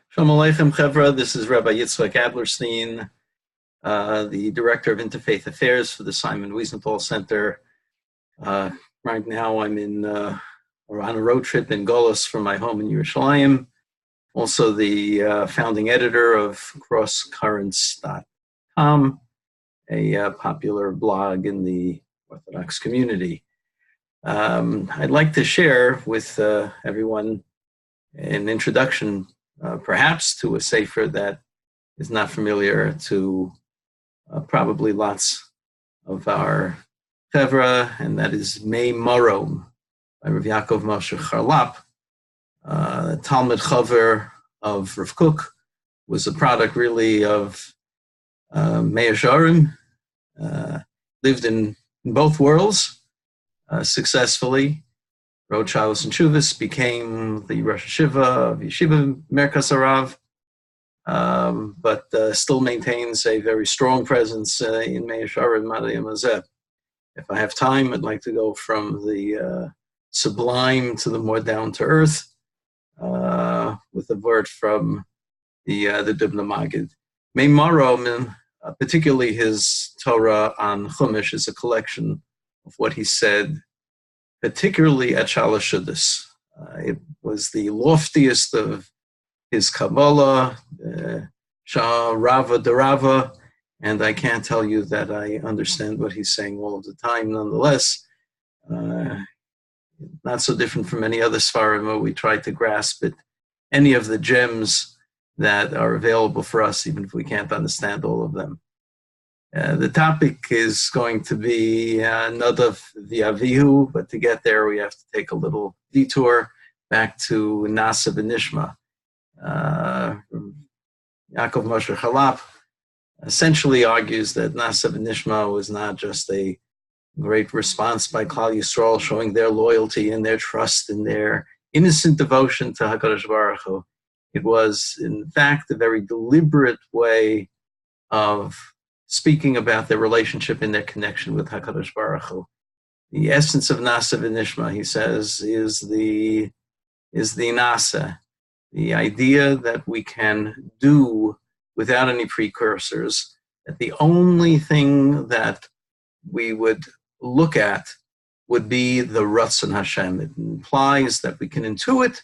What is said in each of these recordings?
Shalom Aleichem Chevra. This is Rabbi Yitzchok Adlerstein, the Director of Interfaith Affairs for the Simon Wiesenthal Center. Right now I'm on a road trip in Golos from my home in Yerushalayim. Also the founding editor of crosscurrents.com, a popular blog in the Orthodox community. I'd like to share with everyone an introduction perhaps to a sefer that is not familiar to probably lots of our chevra, and that is Mei Marom by Rav Yaakov Moshe Charlap. Talmud Chaver of Rav Kook, was a product really of Meir Sharim, lived in both worlds successfully. Wrote Shalos and Shuvas, became the Rosh Hashiva of Yeshiva Merkas Harav, but still maintains a very strong presence in Meir Sharim Madei Mazeh. If I have time, I'd like to go from the sublime to the more down to earth with a word from the Dubna Magid. Mei Marom, particularly his Torah on Chumash, is a collection of what he said, particularly at Shalosh Shuddis. It was the loftiest of his Kabbalah, Shah Rava Darava, and I can't tell you that I understand what he's saying all of the time. Nonetheless, not so different from any other Sfarim where we try to grasp at any of the gems that are available for us, even if we can't understand all of them. The topic is going to be Nadav v'Avihu, but to get there we have to take a little detour back to Nasa v'Nishma. Yaakov Moshe Charlap essentially argues that Nasa v'Nishma was not just a great response by Klal Yisrael showing their loyalty and their trust and their innocent devotion to HaKadosh Baruch Hu. It was, in fact, a very deliberate way of speaking about their relationship and their connection with HaKadosh Baruch Hu. The essence of Nasa v'Nishma, he says, is the Nasa, the idea that we can do without any precursors, that the only thing that we would look at would be the Ratzon Hashem. It implies that we can intuit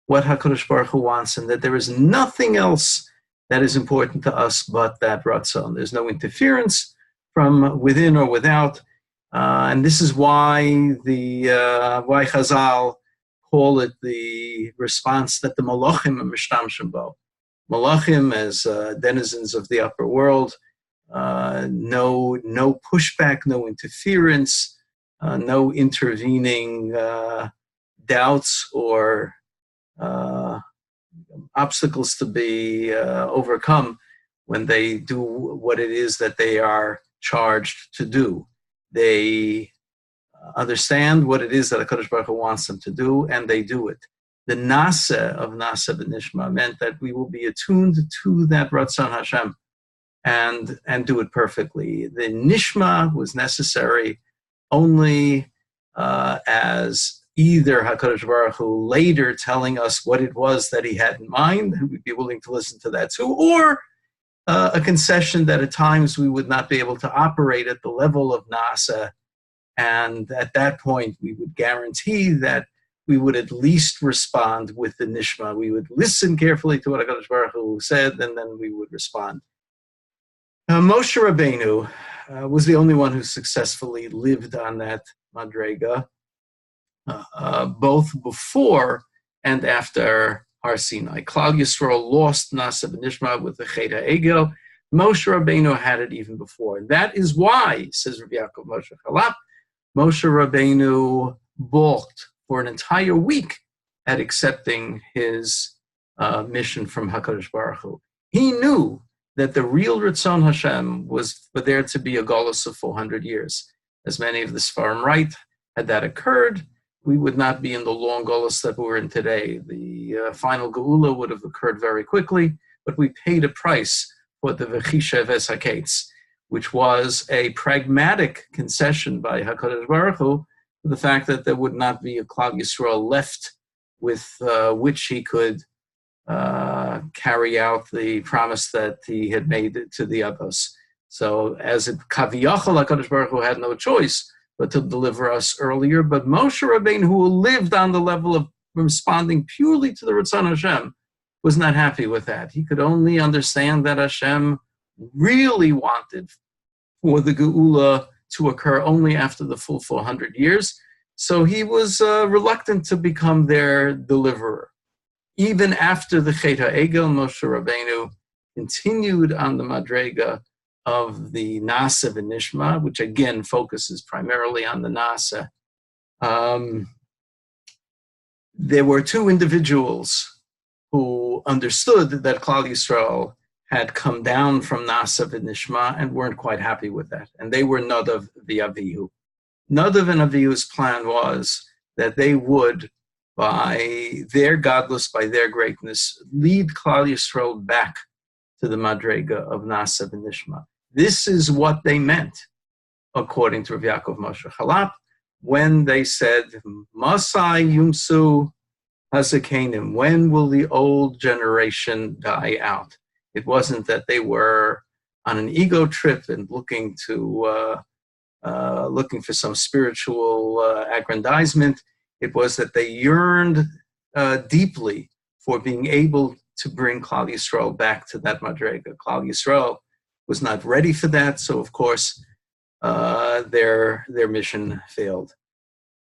what HaKadosh Baruch Hu wants and that there is nothing else that is important to us but that Ratzon. There's no interference from within or without. And this is why why Chazal call it the response that the Malachim are mishtamshim bo. Malachim, as denizens of the upper world, no pushback, no interference, no intervening doubts or obstacles to be overcome when they do what it is that they are charged to do. They understand what it is that HaKadosh Baruch Hu wants them to do, and they do it. The Nasa of Nasa v'Nishma meant that we will be attuned to that Ratzon Hashem and do it perfectly. The Nishma was necessary only as either HaKadosh Baruch Hu later telling us what it was that he had in mind, and we'd be willing to listen to that too, or a concession that at times we would not be able to operate at the level of Nasa, and at that point we would guarantee that we would at least respond with the Nishma. We would listen carefully to what HaKadosh Baruch Hu said, and then we would respond. Moshe Rabbeinu was the only one who successfully lived on that Madrega, both before and after Har Sinai. Klal Yisrael lost Nasa v'Nishma with the Chet HaEgel. Moshe Rabbeinu had it even before. And that is why, says Rabbi Yaakov Moshe Charlap, Moshe Rabbeinu balked for an entire week at accepting his mission from HaKadosh Baruch Hu. He knew that the real Ratzon Hashem was for there to be a Golus of 400 years. As many of the Sfarim write, had that occurred, we would not be in the long Golus that we're in today. The final Geula would have occurred very quickly, but we paid a price for the Vechisha Ves HaKetz, which was a pragmatic concession by HaKadosh Baruch Hu for the fact that there would not be a Klal Yisrael left with which he could carry out the promise that he had made to the others. So as it Kaviyachal, HaKadosh Baruch Hu had no choice but to deliver us earlier. But Moshe Rabbeinu, who lived on the level of responding purely to the Ratzon Hashem, was not happy with that. He could only understand that Hashem really wanted for the Geula to occur only after the full 400 years. So he was reluctant to become their deliverer. Even after the Chet HaEgel, Moshe Rabbeinu continued on the Madrega of the Nasa v'Nishma, which again focuses primarily on the Nasa. There were two individuals who understood that Klal Yisrael had come down from Nasa v'Nishma and weren't quite happy with that. And they were Nadav v'Avihu. Nadav and Avihu's plan was that they would, by their godless, by their greatness, lead Klal Yisrael back to the Madrega of Nasa v'Nishma. This is what they meant, according to Rav Yaakov Moshe Chalap, when they said, Masai Yumsu Hazakenim, when will the old generation die out? It wasn't that they were on an ego trip and looking for some spiritual aggrandizement. It was that they yearned deeply for being able to bring Klal Yisrael back to that Madrega. Klal Yisrael was not ready for that, so of course their mission failed.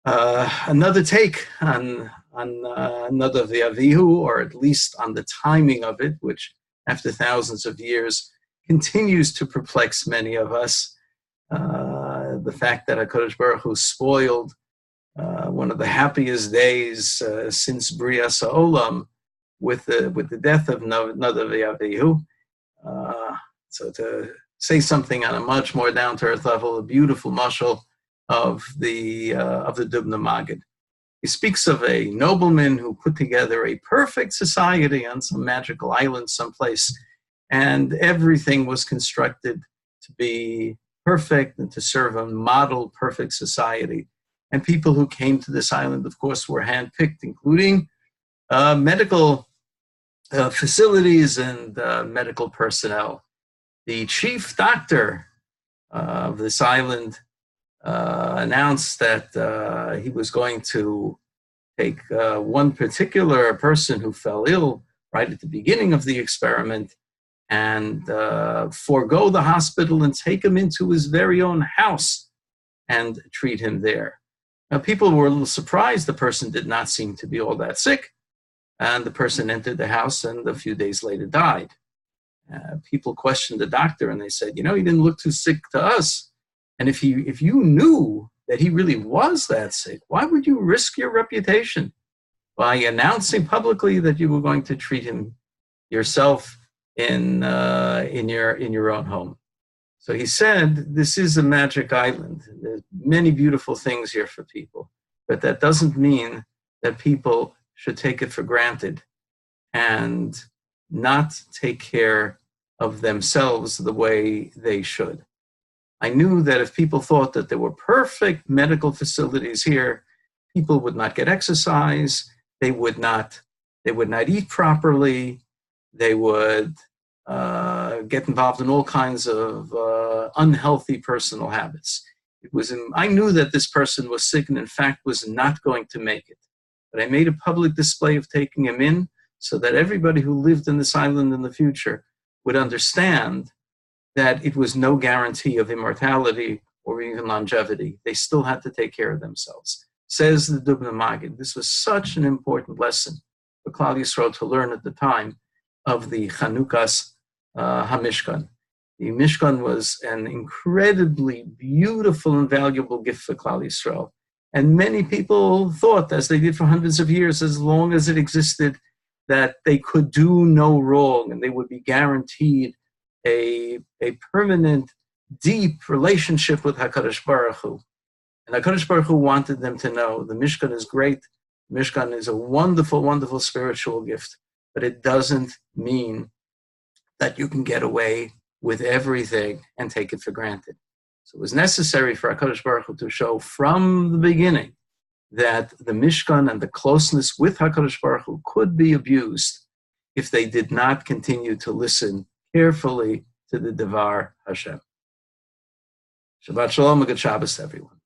Another take on Nadav v'Avihu, or at least on the timing of it, which after thousands of years continues to perplex many of us. The fact that HaKadosh Baruch Hu spoiled one of the happiest days since Brias HaOlam with the death of Nadav v'Avihu. So to say something on a much more down-to-earth level, a beautiful mashal of the Dubna Maggid. He speaks of a nobleman who put together a perfect society on some magical island someplace, and everything was constructed to be perfect and to serve a model perfect society. And people who came to this island, of course, were handpicked, including medical facilities and medical personnel. The chief doctor of this island announced that he was going to take one particular person who fell ill right at the beginning of the experiment and forego the hospital and take him into his very own house and treat him there. Now, people were a little surprised. The person did not seem to be all that sick, and the person entered the house and a few days later died. People questioned the doctor, and they said, he didn't look too sick to us. And if you knew that he really was that sick, why would you risk your reputation by announcing publicly that you were going to treat him yourself in your own home? So he said, this is a magic island. There's many beautiful things here for people, but that doesn't mean that people should take it for granted and not take care of themselves the way they should. I knew that if people thought that there were perfect medical facilities here, people would not get exercise, they would not eat properly, they would get involved in all kinds of unhealthy personal habits. I knew that this person was sick and in fact was not going to make it. But I made a public display of taking him in so that everybody who lived in this island in the future would understand that it was no guarantee of immortality or even longevity. They still had to take care of themselves. Says the Dubna Maggid, this was such an important lesson for Klal Yisrael to learn at the time of the Chanukas HaMishkan. The Mishkan was an incredibly beautiful and valuable gift for Klal Yisrael. And many people thought, as they did for hundreds of years, as long as it existed, that they could do no wrong and they would be guaranteed a permanent, deep relationship with HaKadosh Baruch Hu. And HaKadosh Baruch Hu wanted them to know the Mishkan is great. The Mishkan is a wonderful, wonderful spiritual gift, but it doesn't mean that you can get away with everything and take it for granted. So it was necessary for HaKadosh Baruch Hu to show from the beginning that the Mishkan and the closeness with HaKadosh Baruch Hu could be abused if they did not continue to listen carefully to the Devar Hashem. Shabbat Shalom and good Shabbos, everyone.